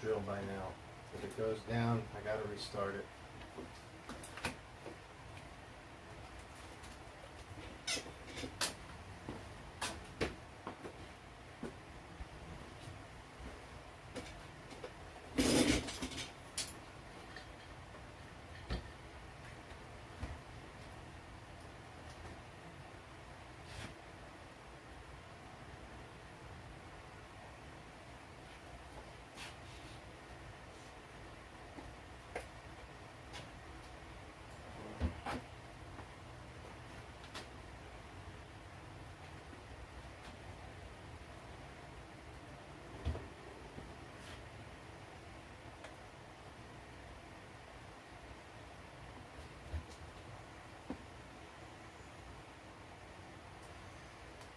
drill by now. If it goes down, I gotta restart it.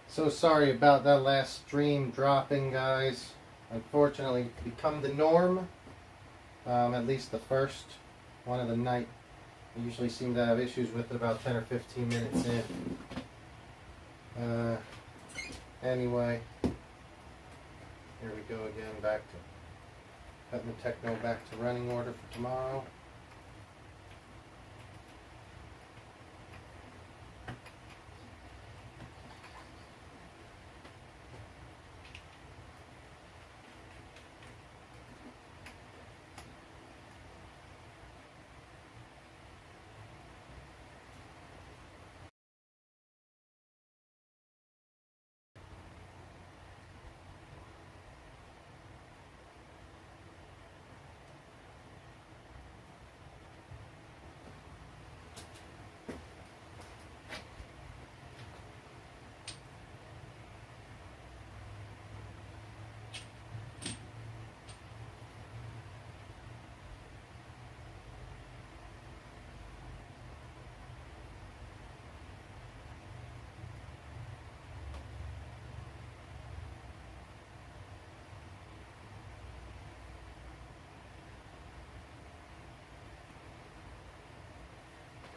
So sorry about that last stream dropping, guys. Unfortunately, it's become the norm. At least the first one of the night. I usually seem to have issues with about 10 or 15 minutes in. Anyway, here we go again, back to putting the Techno back to running order for tomorrow.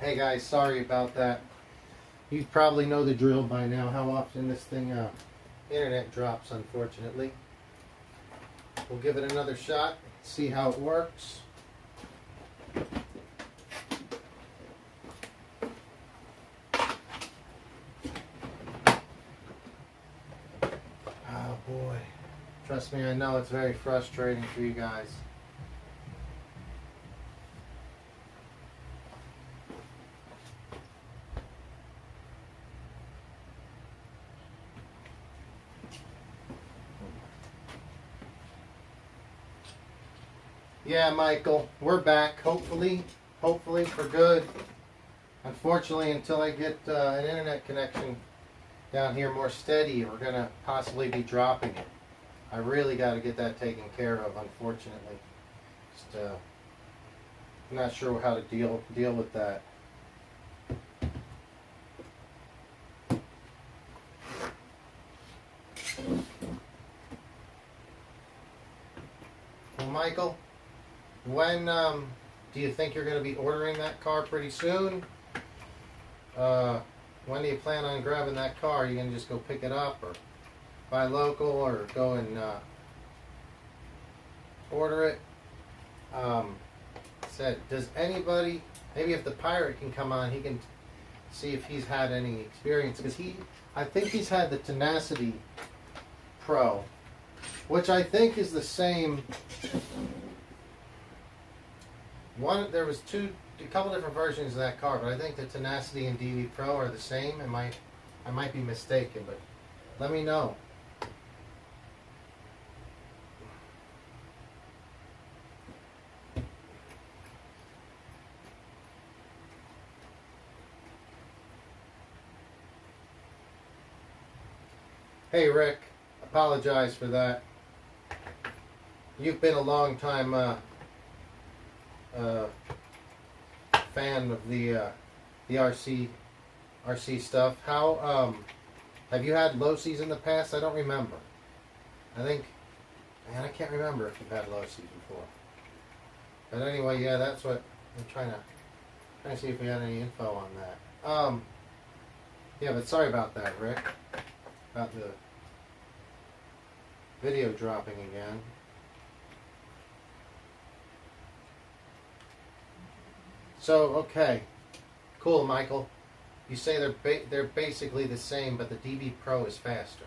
Hey guys, sorry about that. You probably know the drill by now, how often this thing internet drops, unfortunately. We'll give it another shot, see how it works. Oh boy. Trust me, I know it's very frustrating for you guys. Yeah, Michael, we're back, hopefully for good. Unfortunately, until I get an internet connection down here more steady, we're going to possibly be dropping it. I really got to get that taken care of, unfortunately. Just, I'm not sure how to deal with that. Well, Michael, when do you think you're going to be ordering that car pretty soon? When do you plan on grabbing that car? Are you going to just go pick it up or buy local or go and order it? Said, does anybody, maybe if the pirate can come on, he can see if he's had any experience, because I think he's had the Tenacity Pro, which I think is the same. There was a couple different versions of that car, but I think the Tenacity and DV Pro are the same. I might be mistaken, but let me know. Hey Rick, apologize for that. You've been a long time fan of the RC stuff. How have you had low-seas in the past? I don't remember. I can't remember if you've had low-seas before. But anyway, yeah, that's what I'm trying to see if we had any info on that. Yeah, but sorry about that, Rick. About the video dropping again. So, okay. Cool, Michael. You say they're basically the same, but the DB Pro is faster.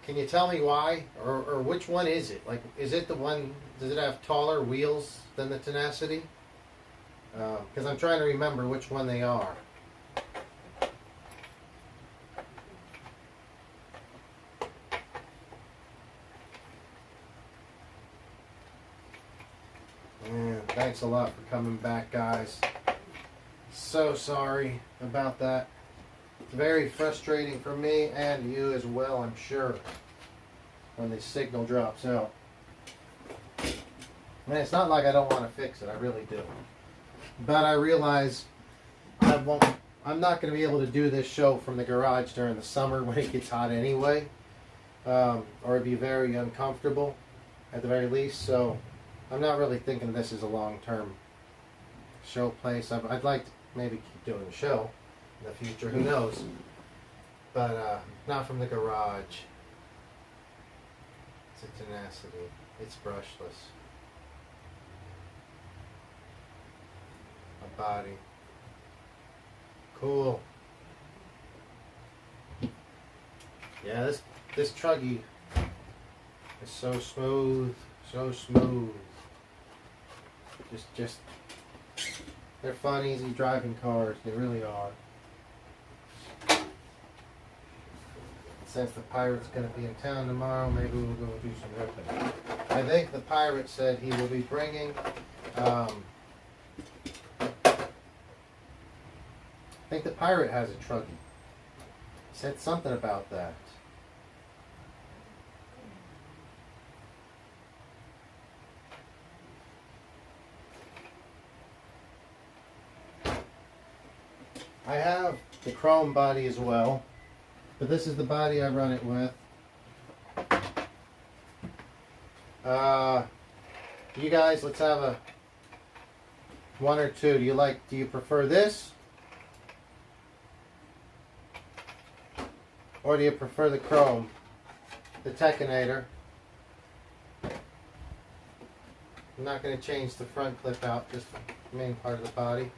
Can you tell me why? Or which one is it? Like, is it the one, does it have taller wheels than the Tenacity? Because I'm trying to remember which one they are. Man, thanks a lot for coming back, guys. So sorry about that. It's very frustrating for me and you as well, I'm sure, when the signal drops out. And it's not like I don't want to fix it, I really do. But I realize I'm not going to be able to do this show from the garage during the summer when it gets hot anyway. Or it'd be very uncomfortable at the very least. So I'm not really thinking this is a long-term show place. I'd like to maybe keep doing the show in the future, who knows. But not from the garage. It's a Tenacity. It's brushless. A body. Cool. Yeah, this Truggy is so smooth, so smooth. Just they're fun, easy driving cars. They really are. Since the Pirate's going to be in town tomorrow, maybe we'll go do some ripping. I think the Pirate said he will be bringing. I think the Pirate has a Truggy. He said something about that. I have the chrome body as well, but this is the body I run it with. You guys, let's have a one or two. Do you prefer this? Or do you prefer the chrome? The Tekinator. I'm not going to change the front clip out, just the main part of the body.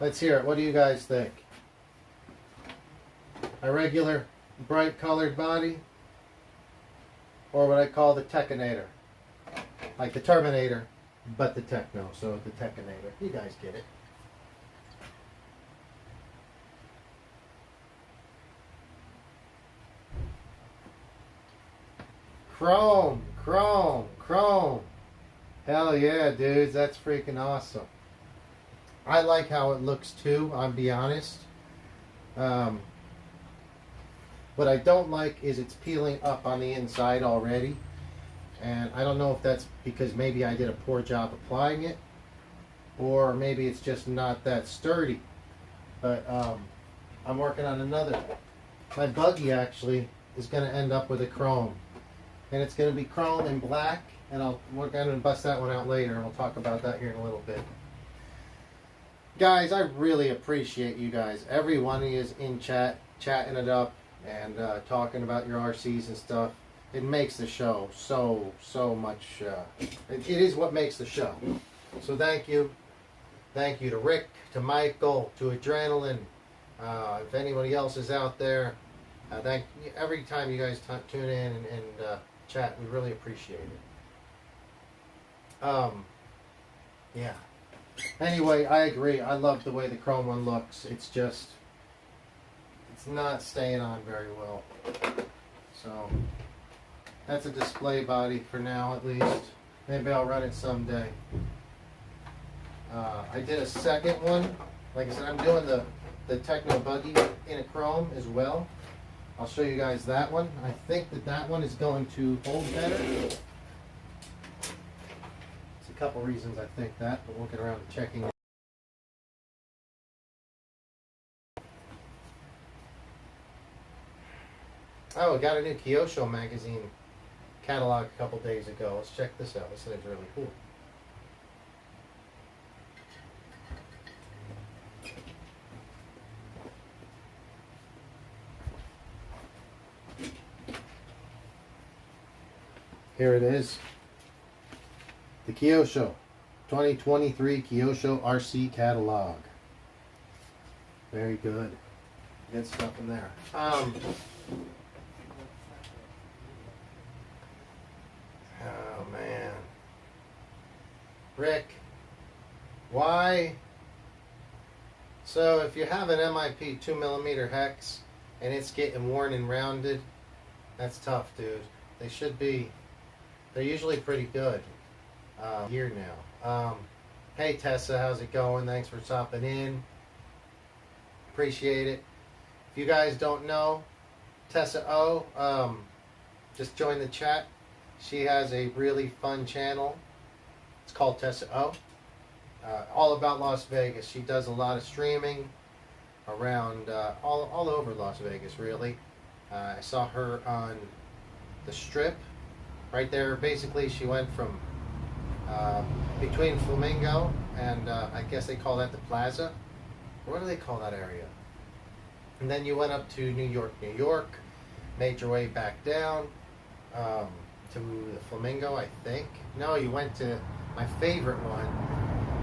Let's hear it. What do you guys think? A regular bright colored body? Or what I call the Tekinator? Like the Terminator, but the Techno, so the Tekinator. You guys get it. Chrome, chrome, chrome. Hell yeah, dudes. That's freaking awesome. I like how it looks too, I'll be honest. What I don't like is it's peeling up on the inside already. And I don't know if that's because maybe I did a poor job applying it, or maybe it's just not that sturdy. But I'm working on another. My buggy actually is going to end up with a chrome. And it's going to be chrome and black. And we're going to bust that one out later, and we'll talk about that here in a little bit. Guys, I really appreciate you guys. Every one of you is in chat, chatting it up, and talking about your RCs and stuff. It makes the show so much. It is what makes the show. So thank you. Thank you to Rick, to Michael, to Adrenaline. If anybody else is out there, thank you. Every time you guys tune in and chat, we really appreciate it. Yeah. Anyway, I agree. I love the way the chrome one looks. It's just, it's not staying on very well. So, that's a display body for now at least. Maybe I'll run it someday. I did a second one. Like I said, I'm doing the Techno Buggy in a chrome as well. I'll show you guys that one. I think that one is going to hold better. Couple reasons I think that, but we'll get around to checking it. Oh, I got a new Kyosho magazine catalog a couple days ago. Let's check this out. This thing's really cool. Here it is. The Kyosho 2023 Kyosho RC catalog. Very good. Good stuff in there. Oh man. Rick, why? So if you have an MIP 2mm hex and it's getting worn and rounded, that's tough, dude. They should be, they're usually pretty good here now. Hey Tessa, how's it going? Thanks for stopping in. Appreciate it. If you guys don't know, Tessa O, just join the chat. She has a really fun channel. It's called Tessa O. All about Las Vegas. She does a lot of streaming around all over Las Vegas, really. I saw her on the Strip, right there. Basically, she went from between Flamingo and I guess they call that the Plaza. What do they call that area? And then you went up to New York, made your way back down to the Flamingo, I think. No, you went to my favorite one.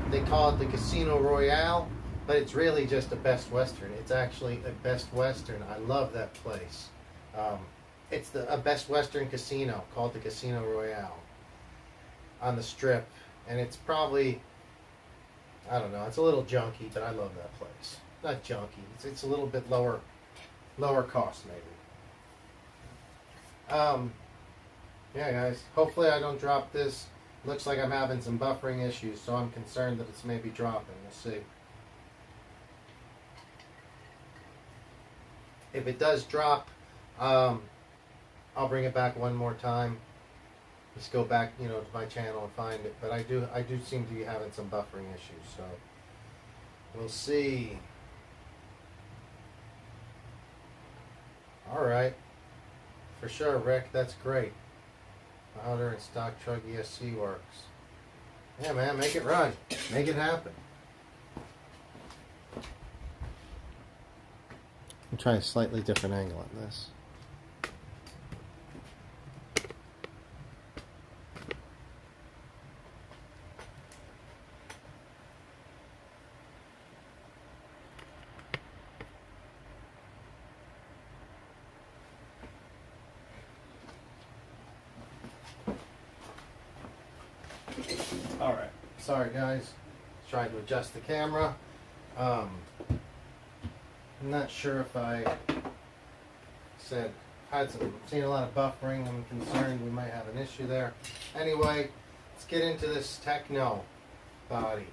They call it the Casino Royale, but it's really just a Best Western. It's actually a Best Western. I love that place. It's a Best Western casino called the Casino Royale on the Strip, and it's probably, I don't know, it's a little junky, but I love that place. Not junky. It's a little bit lower cost maybe. Yeah, guys. Hopefully I don't drop this. Looks like I'm having some buffering issues, so I'm concerned that it's maybe dropping. We'll see. If it does drop, I'll bring it back one more time. Just go back, to my channel and find it. But I do seem to be having some buffering issues, so we'll see. All right, for sure, Rick. That's great. Powder and stock truck ESC works. Yeah, man, make it run. Make it happen. I'm trying a slightly different angle on this. Alright, sorry guys, trying to adjust the camera. I'm not sure if I seen a lot of buffering. I'm concerned we might have an issue there. Anyway, let's get into this Techno body.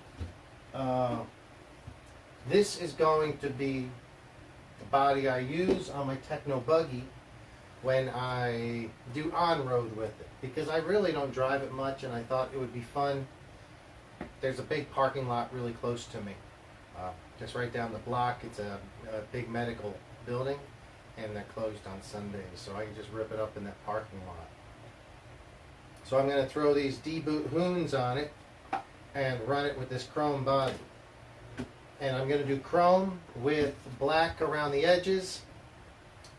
This is going to be the body I use on my Techno buggy when I do on-road with it, because I really don't drive it much, and I thought it would be fun. There's a big parking lot really close to me, just right down the block. It's a big medical building, and they're closed on Sundays, so I can just rip it up in that parking lot. So I'm going to throw these D-boot hoons on it and run it with this chrome body. And I'm going to do chrome with black around the edges.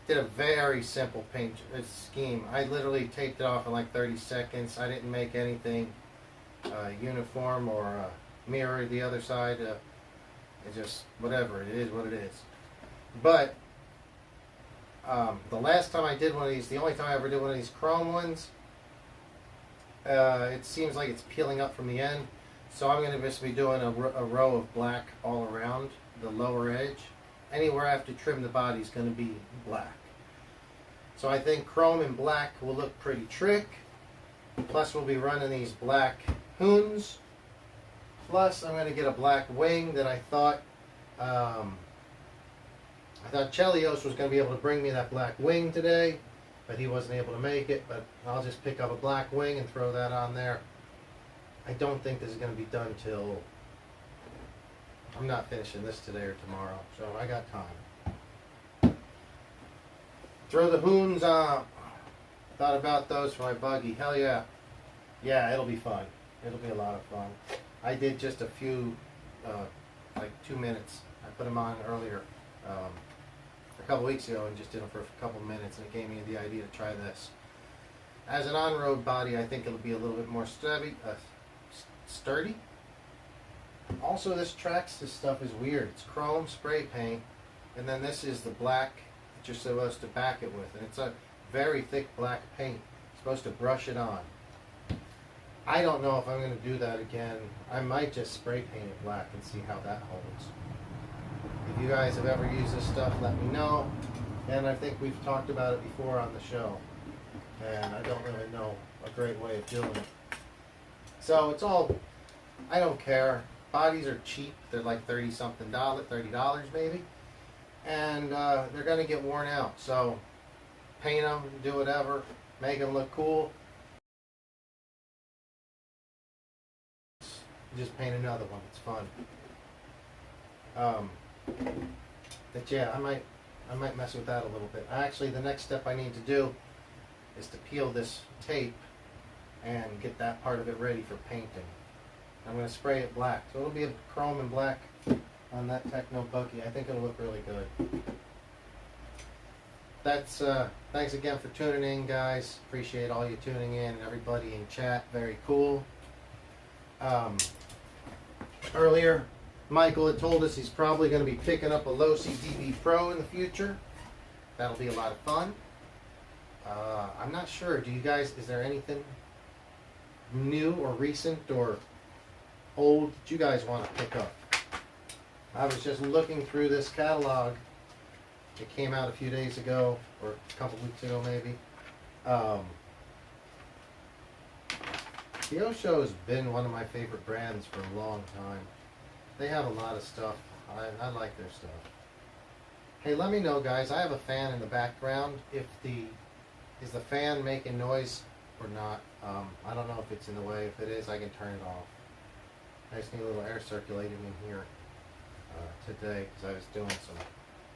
Did a very simple paint scheme. I literally taped it off in like 30 seconds. I didn't make anything uniform or mirror the other side. It's just whatever. It is what it is. But the last time I did one of these, the only time I ever did one of these chrome ones, it seems like it's peeling up from the end. So I'm going to just be doing a row of black all around the lower edge. Anywhere I have to trim the body is going to be black. So I think chrome and black will look pretty trick. Plus we'll be running these black hoons. Plus I'm going to get a black wing that I thought Chelios was going to be able to bring me that black wing today, but he wasn't able to make it. But I'll just pick up a black wing and throw that on there. I don't think this is going to be done till, I'm not finishing this today or tomorrow, so I got time. Throw the hoons on. Thought about those for my buggy. Hell yeah. Yeah, it'll be fun. It'll be a lot of fun. I did just a few, like 2 minutes. I put them on earlier, a couple weeks ago, and just did them for a couple minutes, and it gave me the idea to try this. As an on-road body, I think it'll be a little bit more sturdy. Also, this Traxxas stuff is weird. It's chrome spray paint, and then this is the black that you're supposed to back it with. And it's a very thick black paint. You're supposed to brush it on. I don't know if I'm going to do that again. I might just spray paint it black and see how that holds. If you guys have ever used this stuff, let me know. And I think we've talked about it before on the show. And I don't really know a great way of doing it. So it's all, I don't care. Bodies are cheap. They're like $30 maybe. And they're going to get worn out. So paint them, do whatever, make them look cool. Just paint another one. It's fun. But yeah, I might mess with that a little bit. Actually, the next step I need to do is to peel this tape and get that part of it ready for painting. I'm going to spray it black, so it'll be a chrome and black on that Techno Buggy. I think it'll look really good. That's thanks again for tuning in, guys. Appreciate all you tuning in and everybody in chat. Very cool. Earlier, Michael had told us he's probably going to be picking up a Losi DB Pro in the future. That'll be a lot of fun. I'm not sure. Do you guys, is there anything new or recent or old that you guys want to pick up? I was just looking through this catalog. It came out a few days ago, or a couple weeks ago maybe. Kyosho has been one of my favorite brands for a long time. They have a lot of stuff. I like their stuff. Hey, let me know, guys. I have a fan in the background. Is the fan making noise or not? I don't know if it's in the way. If it is, I can turn it off. I just need a little air circulating in here today because I was doing some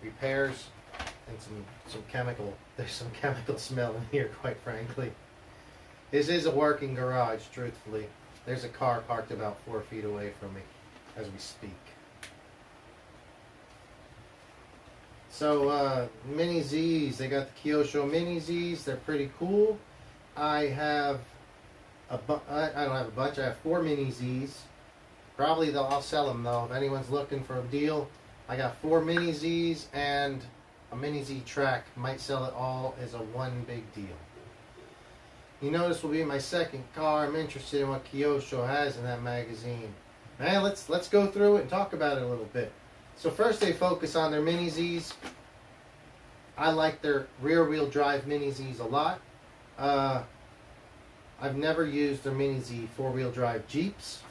repairs and some chemical. There's some chemical smell in here, quite frankly. This is a working garage, truthfully. There's a car parked about 4 feet away from me as we speak. So, Mini Zs. They got the Kyosho Mini Zs. They're pretty cool. I have I don't have a bunch. I have 4 Mini Zs. Probably I'll sell them, though. If anyone's looking for a deal, I got 4 Mini Zs and a Mini Z track. Might sell it all as a one big deal. You know, this will be my second car. I'm interested in what Kyosho has in that magazine. Man, let's go through it and talk about it a little bit. So first they focus on their Mini Zs. I like their rear-wheel drive Mini Zs a lot. I've never used their Mini Z 4-wheel drive Jeeps.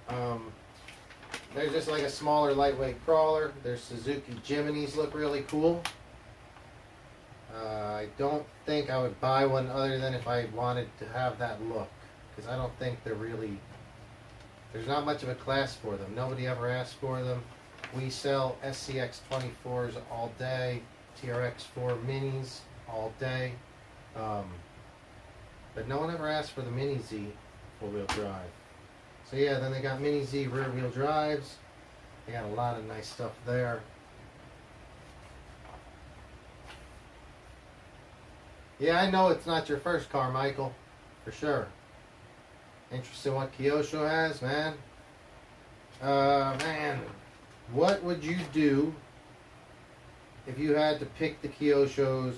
They're just like a smaller, lightweight crawler. Their Suzuki Jiminy's look really cool. I don't think I would buy one other than if I wanted to have that look, because I don't think they're really, there's not much of a class for them. Nobody ever asked for them. We sell SCX 24s all day, TRX 4 Minis all day, but no one ever asked for the Mini Z 4-wheel drive. So yeah, then they got Mini Z rear-wheel drives. They got a lot of nice stuff there. Yeah, I know it's not your first car, Michael, for sure. Interested in what Kyosho has, man. Man, what would you do if you had to pick the Kyoshos?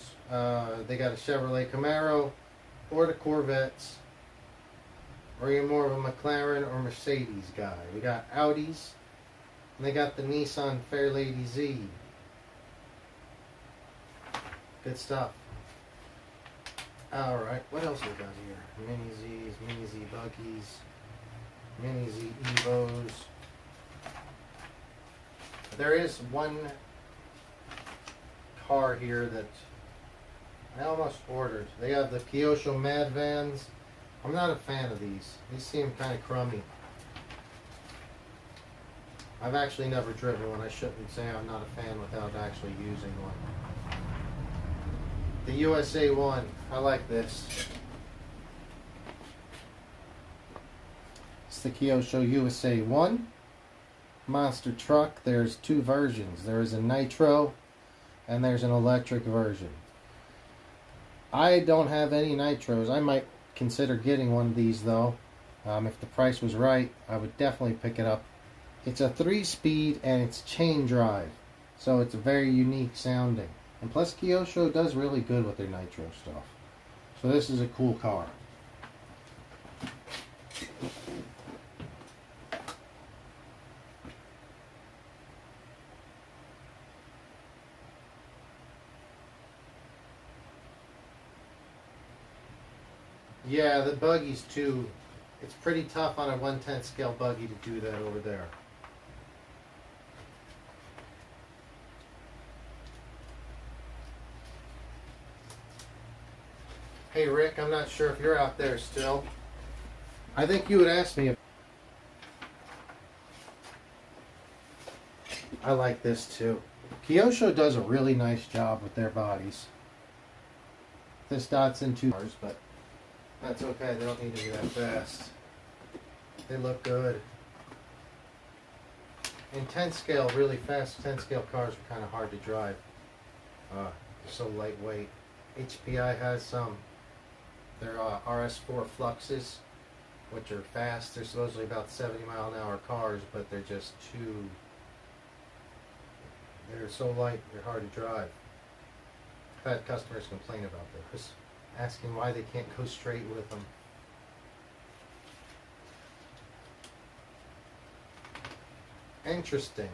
They got a Chevrolet Camaro or the Corvettes, or you're more of a McLaren or Mercedes guy. We got Audis, and they got the Nissan Fairlady Z. Good stuff. Alright, what else we got here? Mini Zs, Mini Z Buggies, Mini Z Evos. There is one car here that I almost ordered. They have the Kyosho Mad Vans. I'm not a fan of these. These seem kind of crummy. I've actually never driven one. I shouldn't say I'm not a fan without actually using one. The USA 1. I like this. It's the Kyosho USA 1 monster truck. There's 2 versions. There is a nitro and there's an electric version. I don't have any nitros. I might consider getting one of these though. If the price was right, I would definitely pick it up. It's a 3-speed and it's chain drive, so it's very unique sounding. And plus, Kyosho does really good with their nitro stuff. So this is a cool car. Yeah, the buggies too. It's pretty tough on a 1/10 scale buggy to do that over there. Hey Rick, I'm not sure if you're out there still. I think you would ask me if I like this too. Kyosho does a really nice job with their bodies. This Datsun 2 cars, but that's okay. They don't need to be that fast. They look good. In 10 scale, really fast 10 scale cars are kind of hard to drive. They're so lightweight. HPI has some. They're RS4 Fluxes, which are fast. They're supposedly about 70 mile an hour cars, but they're just too. They're so light, they're hard to drive. I've had customers complain about this, asking why they can't go straight with them. Interesting.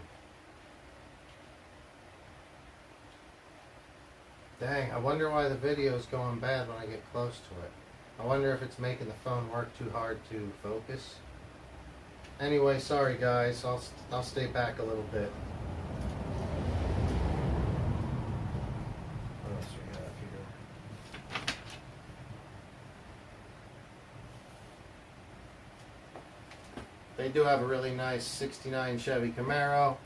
Dang, I wonder why the video is going bad when I get close to it. I wonder if it's making the phone work too hard to focus. Anyway, sorry guys, I'll stay back a little bit. What else we have here? They do have a really nice 69 Chevy Camaro.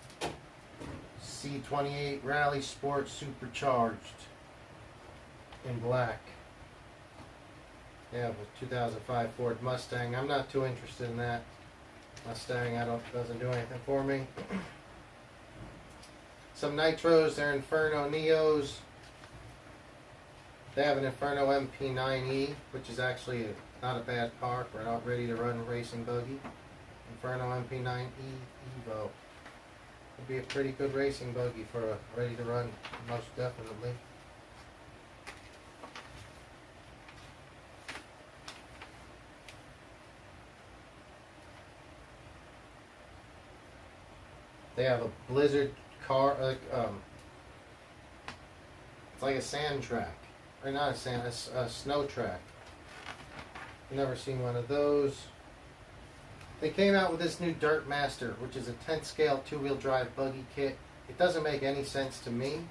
C28 Rally Sport Supercharged in black. They have a 2005 Ford Mustang. I'm not too interested in that. Mustang doesn't do anything for me. Some nitros, they're Inferno Neos. They have an Inferno MP9E, which is actually not a bad car for an ready to run racing buggy. Inferno MP9E Evo. Would be a pretty good racing buggy for a ready to run, most definitely. They have a Blizzard car, it's like a sand track, or not a snow track. Never seen one of those. They came out with this new Dirt Master, which is a 10 scale 2-wheel drive buggy kit. It doesn't make any sense to me.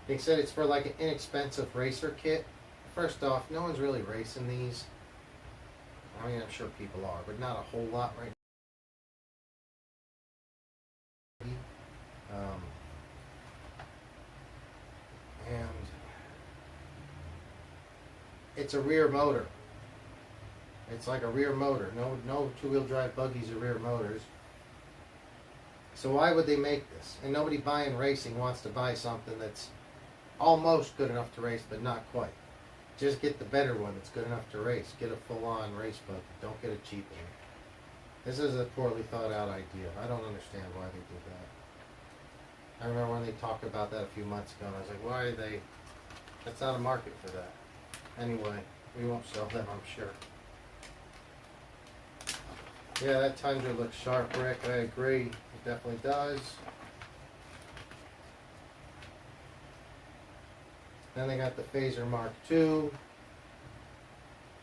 They said it's for like an inexpensive racer kit. First off, no one's really racing these. I mean, I'm sure people are, but not a whole lot right now. And it's a rear motor. It's like a rear motor. No 2-wheel drive buggies are rear motors. So why would they make this? And nobody buying racing wants to buy something that's almost good enough to race, but not quite. Just get the better one that's good enough to race. Get a full-on race buggy. Don't get a cheap one. This is a poorly thought out idea. I don't understand why they did that. I remember when they talked about that a few months ago, and I was like, why are they... That's not a market for that. Anyway, we won't sell them, I'm sure. Yeah, that Tundra looks sharp, Rick. I agree. It definitely does. Then they got the Phaser Mark II.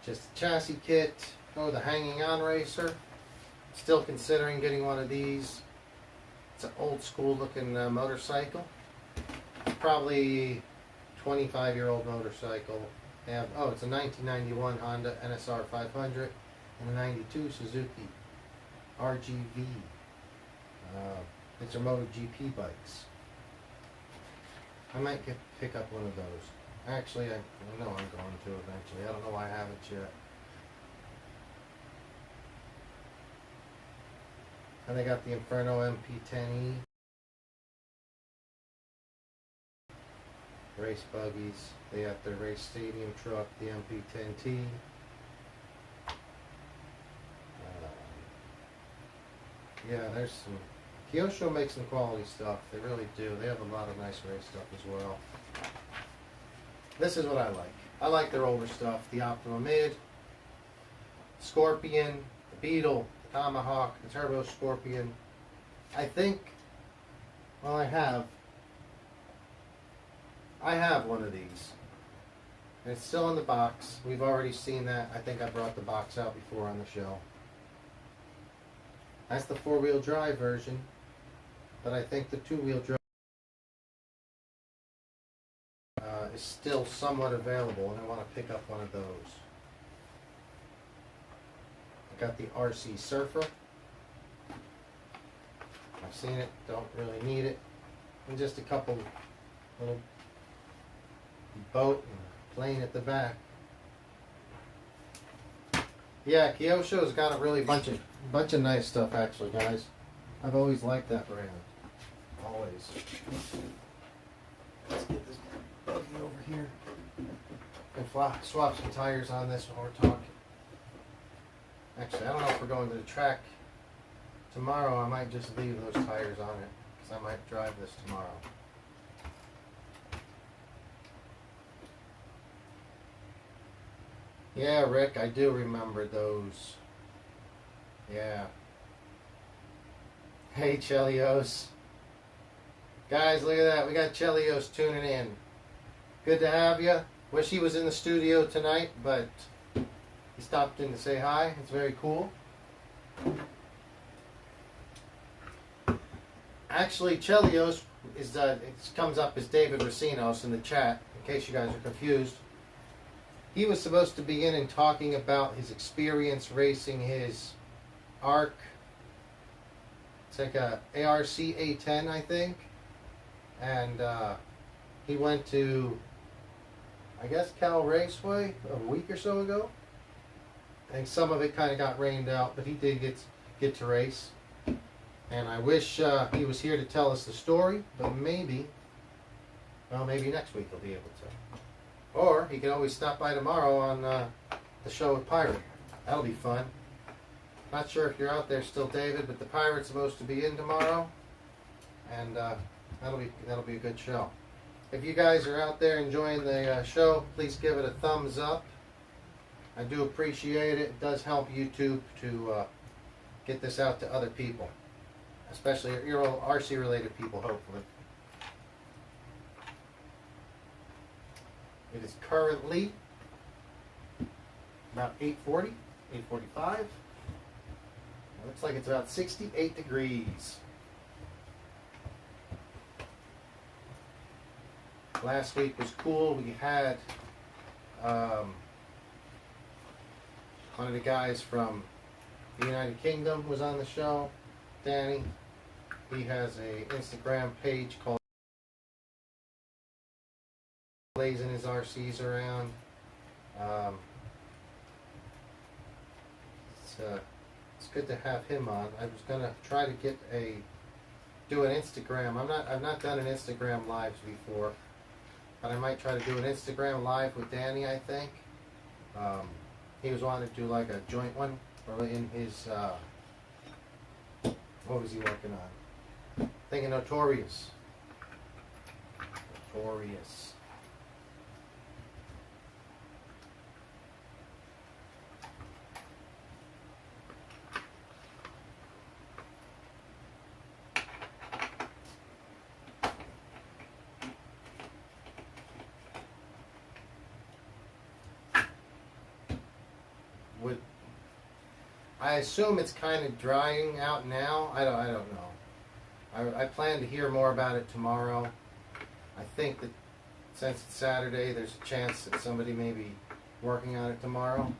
Just a chassis kit. Oh, the hanging on racer. Still considering getting one of these. It's an old school looking motorcycle. It's probably 25-year-old motorcycle. They have, oh, it's a 1991 Honda NSR 500 and a 92 Suzuki RGV. It's their MotoGP bikes. I might pick up one of those. Actually, I know I'm going to eventually. I don't know why I haven't yet. And they got the Inferno MP10E. Race buggies. They got their race stadium truck, the MP10T. Yeah, there's some. Kyosho makes some quality stuff. They really do. They have a lot of nice race stuff as well. This is what I like. I like their older stuff. The Optima Mid, Scorpion, the Beetle, the Tomahawk, the Turbo Scorpion. I think, well, I have one of these. And it's still in the box. We've already seen that. I think I brought the box out before on the show. That's the four-wheel drive version. But I think the two-wheel drive is still somewhat available, and I want to pick up one of those. I got the RC Surfer. I've seen it, don't really need it. And just a couple little boat and plane at the back. Yeah, Kyosho's got a really bunch of nice stuff actually, guys. I've always liked that brand. Always. Let's get this buggy over here and swap some tires on this while we're talking. Actually, I don't know if we're going to the track tomorrow. I might just leave those tires on it because I might drive this tomorrow. Yeah, Rick, I do remember those. Yeah. Hey, Chelios. Guys, look at that. We got Chelios tuning in. Good to have you. Wish he was in the studio tonight, but he stopped in to say hi. It's very cool. Actually, Chelios is it comes up as David Racinos in the chat, in case you guys are confused. He was supposed to be in and talking about his experience racing his ARC. It's like a ARC A10, I think. And he went to, I guess, Cal Raceway a week or so ago. I think some of it kind of got rained out, but he did get to race. And I wish he was here to tell us the story, but maybe next week he'll be able to. Or he can always stop by tomorrow on the show with Pirate. That'll be fun. Not sure if you're out there still, David, but the Pirate's supposed to be in tomorrow, and that'll be a good show. If you guys are out there enjoying the show, please give it a thumbs up. I do appreciate it. It does help YouTube to get this out to other people, especially your old RC-related people, hopefully. It is currently about 8:40, 8:45. It looks like it's about 68 degrees. Last week was cool. We had one of the guys from the United Kingdom was on the show, Danny. He has a Instagram page called blazing his RCs around. It's good to have him on. I was gonna try to do an Instagram. I've not done an Instagram lives before, but I might try to do an Instagram live with Danny. I think he was wanting to do like a joint one, or in his what was he working on? Thinking Notorious. I assume it's kind of drying out now. I don't know. I plan to hear more about it tomorrow. I think that since it's Saturday, there's a chance that somebody may be working on it tomorrow.